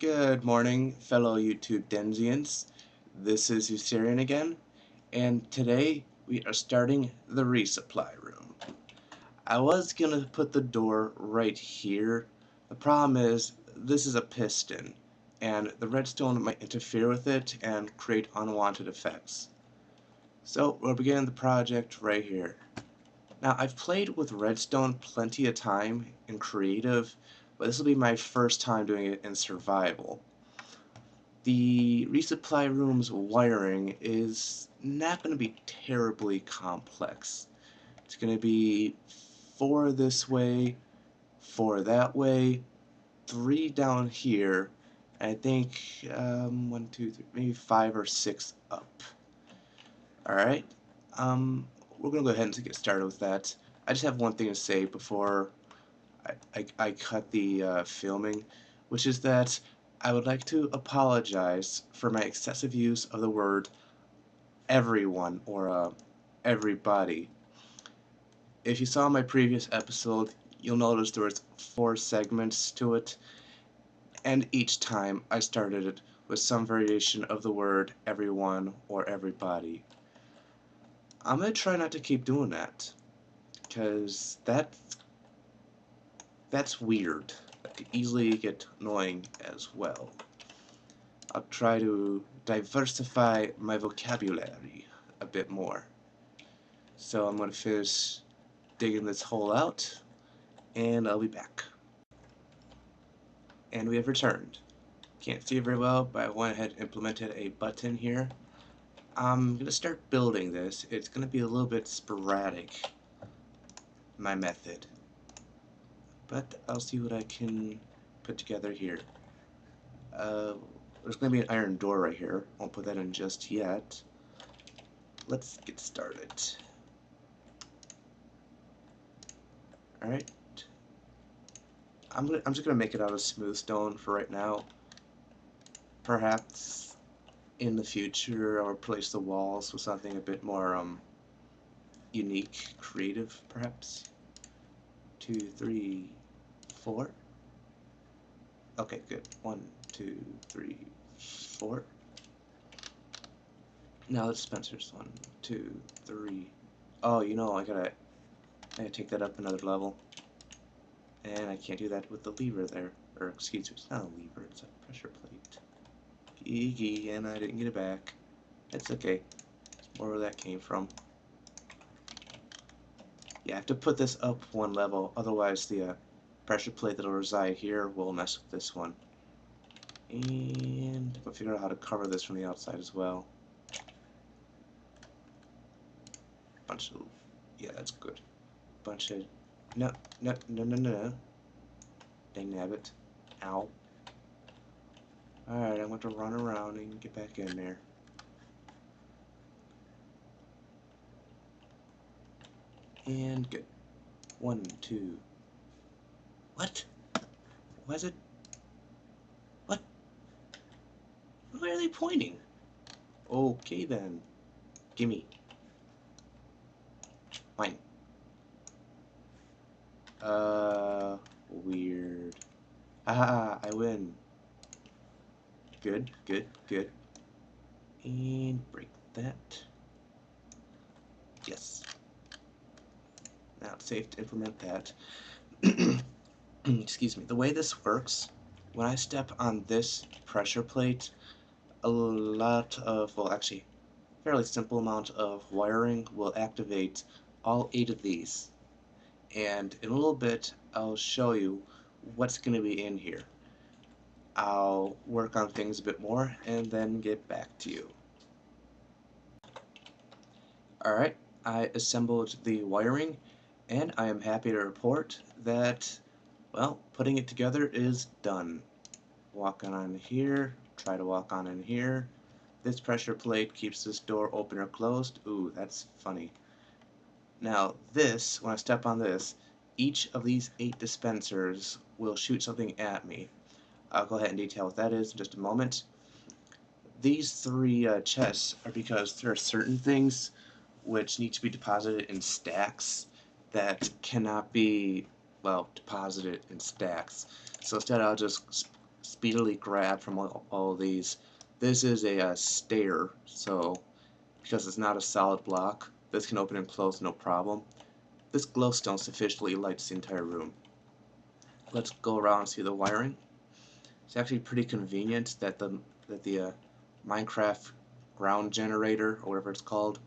Good morning, fellow YouTube Denzians. This is Youssarian again, and today we are starting the resupply room. I was gonna put the door right here. The problem is, this is a piston, and the redstone might interfere with it and create unwanted effects. So we'll begin the project right here. Now, I've played with redstone plenty of time in creative, but this will be my first time doing it in survival. The resupply room's wiring is not going to be terribly complex. It's going to be 4 this way, 4 that way, 3 down here, and I think 1, 2, 3, maybe 5 or 6 up. Alright, we're going to go ahead and get started with that. I just have one thing to say before I cut the filming, which is that I would like to apologize for my excessive use of the word everyone or everybody. If you saw my previous episode, you'll notice there was 4 segments to it, and each time I started it with some variation of the word everyone or everybody. I'm going to try not to keep doing that, because that's weird. That could easily get annoying as well. I'll try to diversify my vocabulary a bit more. So I'm going to finish digging this hole out, and I'll be back. And we have returned. Can't see it very well, but I went ahead and implemented a button here. I'm going to start building this. It's going to be a little bit sporadic, my method. But I'll see what I can put together here. There's going to be an iron door right here. Won't put that in just yet. Let's get started. Alright. I'm just gonna make it out of smooth stone for right now. Perhaps in the future I'll replace the walls with something a bit more unique, creative, perhaps. 2, 3, 4. Okay, good. 1, 2, 3, 4. Now the dispensers. 1, 2, 3. Oh, you know, I gotta take that up another level. And I can't do that with the lever there. Or, excuse me, it's not a lever, it's a pressure plate. Gee, and I didn't get it back. It's okay. It's more where that came from. Yeah, I have to put this up 1 level, otherwise the pressure plate that'll reside here will mess with this one. And I'll figure out how to cover this from the outside as well. Bunch of... yeah, that's good. Bunch of... no. Dang nabbit. Ow. Alright, I'm going to run around and get back in there. And good. 1, 2. What? Why is it... what? Where are they pointing? Okay then. Gimme. Mine. Weird. Haha, I win. Good, good, good. And break that. Yes. Now it's safe to implement that. Excuse me. The way this works, when I step on this pressure plate, a lot of, well, actually, fairly simple amount of wiring will activate all 8 of these. And in a little bit, I'll show you what's going to be in here. I'll work on things a bit more and then get back to you. Alright, I assembled the wiring, and I am happy to report that, well, putting it together is done. Walk on here, try to walk on in here. This pressure plate keeps this door open or closed. Ooh, that's funny. Now this, when I step on this, each of these 8 dispensers will shoot something at me. I'll go ahead and detail what that is in just a moment. These 3 chests are because there are certain things which need to be deposited in stacks that cannot be, well, deposited in stacks. So instead I'll just speedily grab from all of these. This is a stair, so because it's not a solid block, this can open and close no problem. This glowstone sufficiently lights the entire room. Let's go around and see the wiring. It's actually pretty convenient that the Minecraft ground generator, or whatever it's called,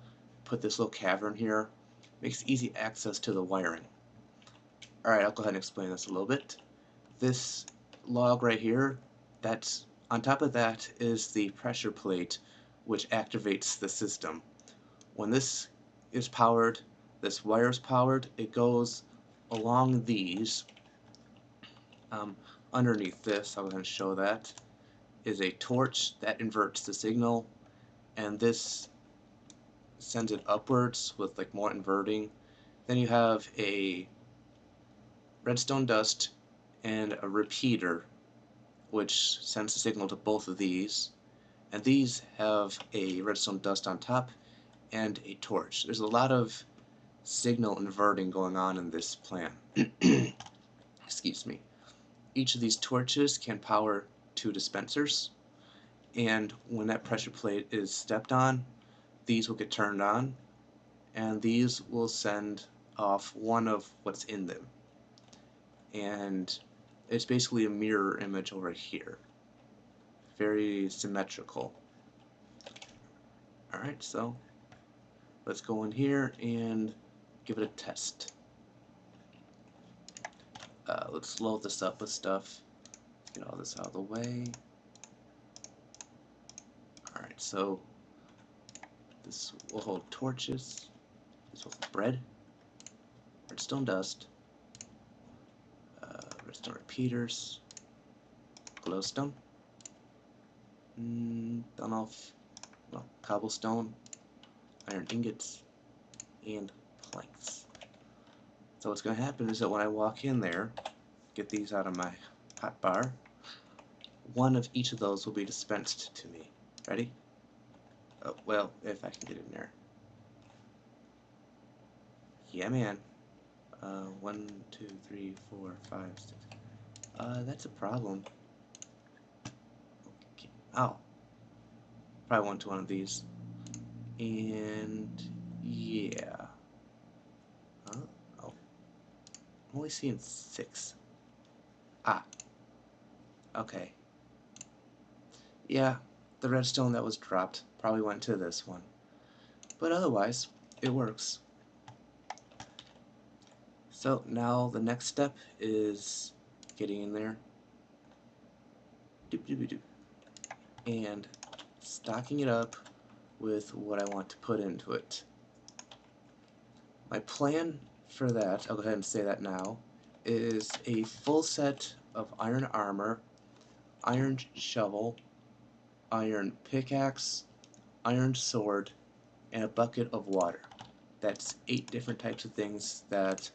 put this little cavern here. Makes easy access to the wiring. Alright, I'll go ahead and explain this a little bit. This log right here, that's on top of that is the pressure plate which activates the system. When this is powered, this wire is powered, it goes along these. Underneath this, I'll go ahead and show that, is a torch that inverts the signal, and this sends it upwards with like more inverting. Then you have a redstone dust and a repeater which sends the signal to both of these, and these have a redstone dust on top and a torch. There's a lot of signal inverting going on in this plan. Excuse me. Each of these torches can power 2 dispensers, and when that pressure plate is stepped on, these will get turned on, and these will send off one of what's in them. And it's basically a mirror image over here. Very symmetrical. Alright, so let's go in here and give it a test. Let's load this up with stuff. Let's get all this out of the way. Alright, so this will hold torches. This will hold bread, redstone dust, redstone repeaters, glowstone, cobblestone, iron ingots, and planks. So what's going to happen is that when I walk in there, get these out of my hotbar, one of each of those will be dispensed to me. Ready? Oh, well, if I can get in there. Yeah, man. 1, 2, 3, 4, 5, 6. That's a problem. Okay. Oh. Probably went to one of these. And yeah. Oh. I'm only seeing 6. Ah. Okay. Yeah, the redstone that was dropped probably went to this one. But otherwise, it works. So now the next step is getting in there. Doop doop doop. And stocking it up with what I want to put into it. My plan for that, I'll go ahead and say that now, is a full set of iron armor, iron shovel, iron pickaxe, iron sword, and a bucket of water. That's 8 different types of things that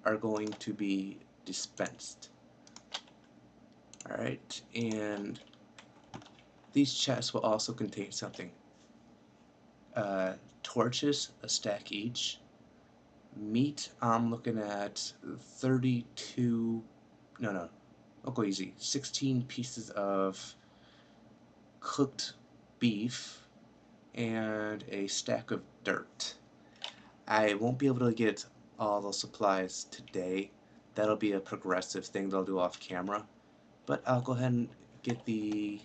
are going to be dispensed. Alright, and these chests will also contain something. Torches, a stack each. Meat, I'm looking at 32, no, I'll go easy. 16 pieces of cooked beef and a stack of dirt. I won't be able to get all those supplies today. That'll be a progressive thing that I'll do off camera. But I'll go ahead and get the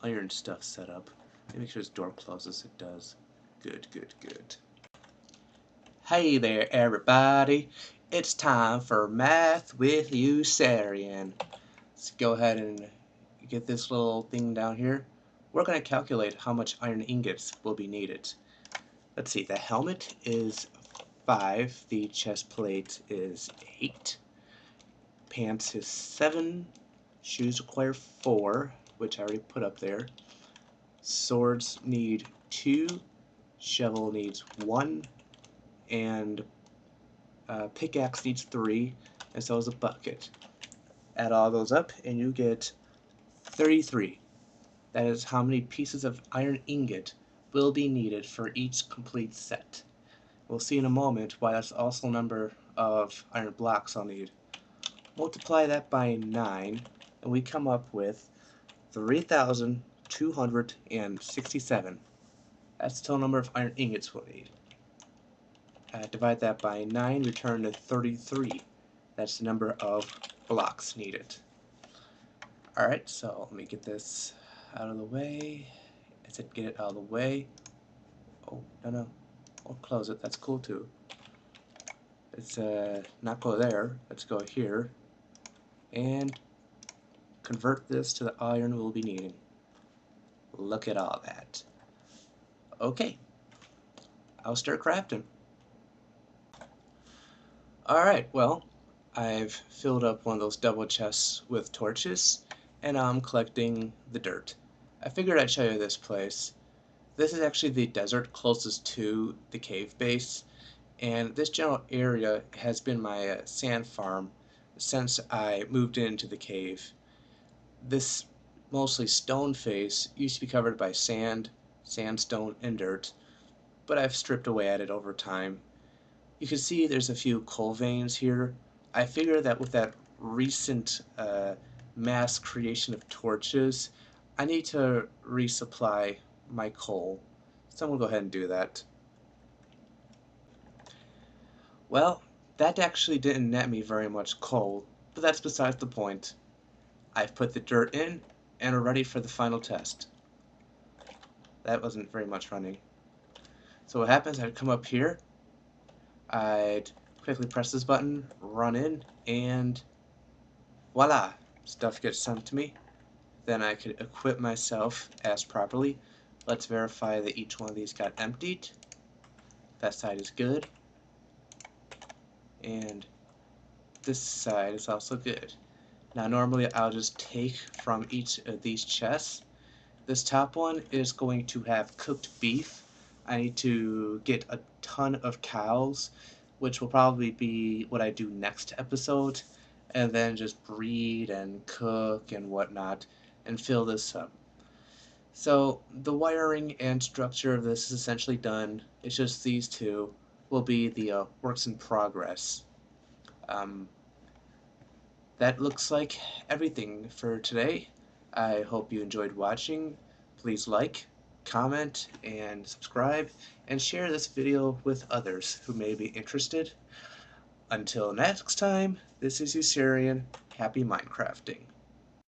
iron stuff set up. Make sure this door closes. It does. Good, good, good. Hey there, everybody. It's time for Math with Youssarian. Let's go ahead and get this little thing down here. We're going to calculate how much iron ingots will be needed. Let's see, the helmet is 5, the chest plate is 8, pants is 7, shoes require 4, which I already put up there, swords need 2, shovel needs 1, and pickaxe needs 3, and so does a bucket. Add all those up and you get 33. That is how many pieces of iron ingot will be needed for each complete set. We'll see in a moment why that's also the number of iron blocks I'll need. Multiply that by 9, and we come up with 3,267. That's the total number of iron ingots we'll need. Divide that by 9, return to 33. That's the number of blocks needed. Alright, so let me get this out of the way. I said get it out of the way. Oh, no. Or close it, that's cool too. Let's not go there, let's go here. And convert this to the iron we'll be needing. Look at all that. Okay, I'll start crafting. Alright, well, I've filled up one of those double chests with torches, and I'm collecting the dirt. I figured I'd show you this place. This is actually the desert closest to the cave base, and this general area has been my sand farm since I moved into the cave. This mostly stone face used to be covered by sand, sandstone, and dirt, but I've stripped away at it over time. You can see there's a few coal veins here. I figure that with that recent mass creation of torches, I need to resupply my coal. So I'm going to go ahead and do that. Well, that actually didn't net me very much coal, but that's besides the point. I've put the dirt in and are ready for the final test. That wasn't very much running. So what happens, I'd come up here, I'd quickly press this button, run in, and voila! Stuff gets sent to me. Then I could equip myself as properly. Let's verify that each one of these got emptied. That side is good. And this side is also good. Now normally I'll just take from each of these chests. This top one is going to have cooked beef. I need to get a ton of cows, which will probably be what I do next episode, and then just breed and cook and whatnot and fill this up. So the wiring and structure of this is essentially done. It's just these two will be the works in progress. That looks like everything for today. I hope you enjoyed watching. Please like, comment, and subscribe, and share this video with others who may be interested. Until next time, this is Youssarian. Happy Minecrafting.